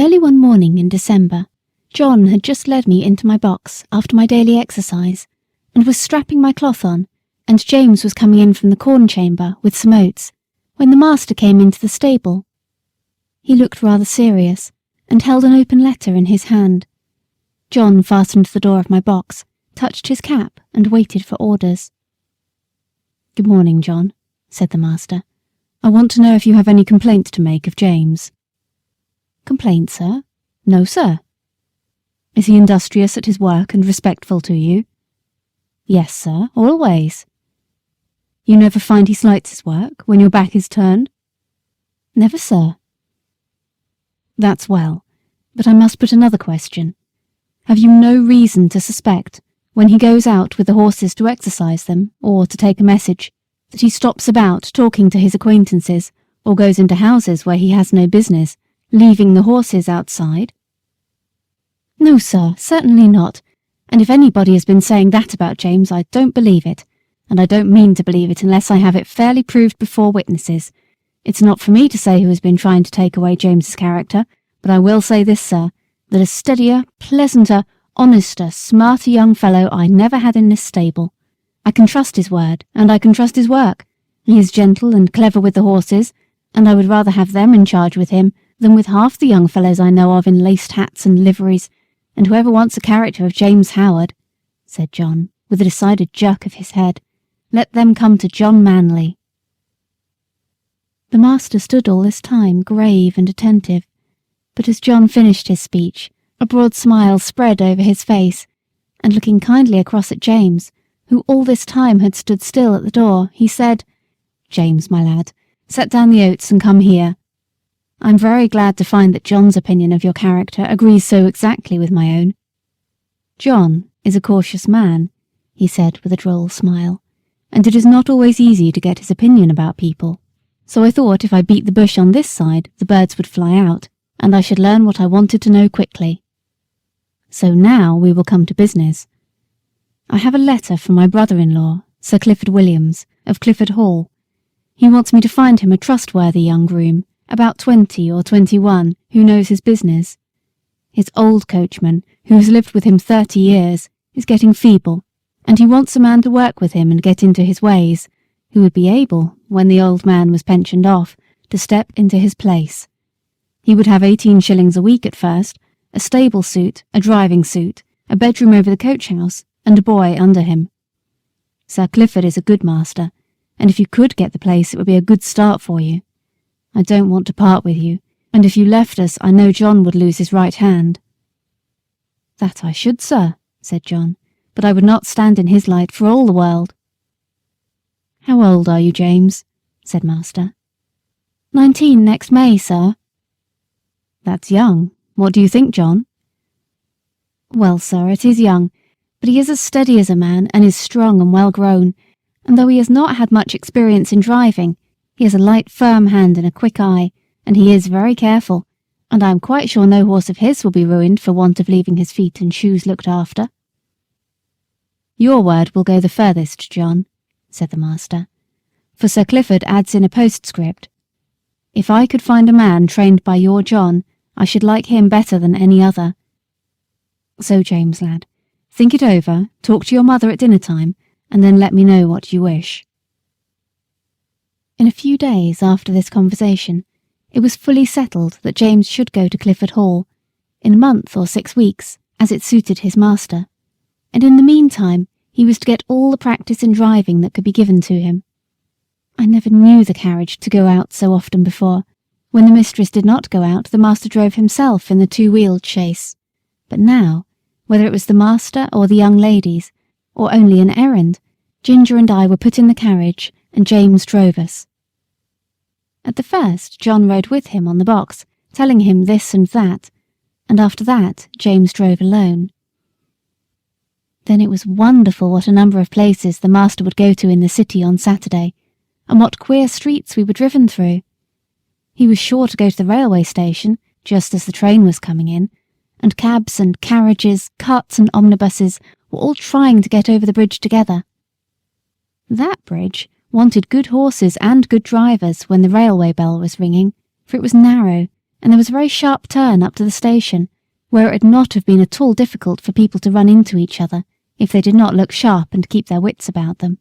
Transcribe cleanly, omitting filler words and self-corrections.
Early one morning in December, John had just led me into my box after my daily exercise, and was strapping my cloth on, and James was coming in from the corn chamber with some oats, when the master came into the stable. He looked rather serious, and held an open letter in his hand. John fastened the door of my box, touched his cap, and waited for orders. "Good morning, John," said the master. "I want to know if you have any complaint to make of James." "Complaint, sir? No, sir." "Is he industrious at his work and respectful to you?" "Yes, sir, always." "You never find he slights his work when your back is turned?" "Never, sir." "That's well, but I must put another question. Have you no reason to suspect, when he goes out with the horses to exercise them, or to take a message, that he stops about talking to his acquaintances, or goes into houses where he has no business, leaving the horses outside?" "No, sir, certainly not, and if anybody has been saying that about James, I don't believe it, and I don't mean to believe it unless I have it fairly proved before witnesses. It's not for me to say who has been trying to take away James's character, but I will say this, sir, that a steadier, pleasanter, honester, smarter young fellow I never had in this stable. I can trust his word, and I can trust his work. He is gentle and clever with the horses, and I would rather have them in charge with him than with half the young fellows I know of in laced hats and liveries, and whoever wants a character of James Howard," said John, with a decided jerk of his head, "let them come to John Manley." The master stood all this time grave and attentive, but as John finished his speech, a broad smile spread over his face, and looking kindly across at James, who all this time had stood still at the door, he said, "James, my lad, set down the oats and come here. I'm very glad to find that John's opinion of your character agrees so exactly with my own. John is a cautious man," he said with a droll smile, "and it is not always easy to get his opinion about people. So I thought if I beat the bush on this side, the birds would fly out, and I should learn what I wanted to know quickly. So now we will come to business. I have a letter from my brother-in-law, Sir Clifford Williams, of Clifford Hall. He wants me to find him a trustworthy young groom, about 20 or 21, who knows his business. His old coachman, who has lived with him 30 years, is getting feeble, and he wants a man to work with him and get into his ways, who would be able, when the old man was pensioned off, to step into his place. He would have 18 shillings a week at first, a stable suit, a driving suit, a bedroom over the coach-house, and a boy under him. Sir Clifford is a good master, and if you could get the place it would be a good start for you. I don't want to part with you, and if you left us I know John would lose his right hand." "That I should, sir," said John, "but I would not stand in his light for all the world." "How old are you, James?" said master. 19 next May, sir." "That's young. What do you think, John?" "Well, sir, it is young, but he is as steady as a man and is strong and well grown, and though he has not had much experience in driving, he has a light, firm hand and a quick eye, and he is very careful, and I am quite sure no horse of his will be ruined for want of leaving his feet and shoes looked after." "Your word will go the furthest, John," said the master, for Sir Clifford adds in a postscript, "If I could find a man trained by your John, I should like him better than any other. So, James, lad, think it over, talk to your mother at dinner time, and then let me know what you wish." In a few days after this conversation, it was fully settled that James should go to Clifford Hall, in a month or 6 weeks, as it suited his master, and in the meantime he was to get all the practice in driving that could be given to him. I never knew the carriage to go out so often before. When the mistress did not go out, the master drove himself in the 2-wheeled chaise, but now, whether it was the master or the young ladies, or only an errand, Ginger and I were put in the carriage, and James drove us. At the first, John rode with him on the box, telling him this and that, and after that James drove alone. Then it was wonderful what a number of places the master would go to in the city on Saturday, and what queer streets we were driven through. He was sure to go to the railway station, just as the train was coming in, and cabs and carriages, carts and omnibuses were all trying to get over the bridge together. That bridge wanted good horses and good drivers when the railway bell was ringing, for it was narrow, and there was a very sharp turn up to the station, where it would not have been at all difficult for people to run into each other if they did not look sharp and keep their wits about them.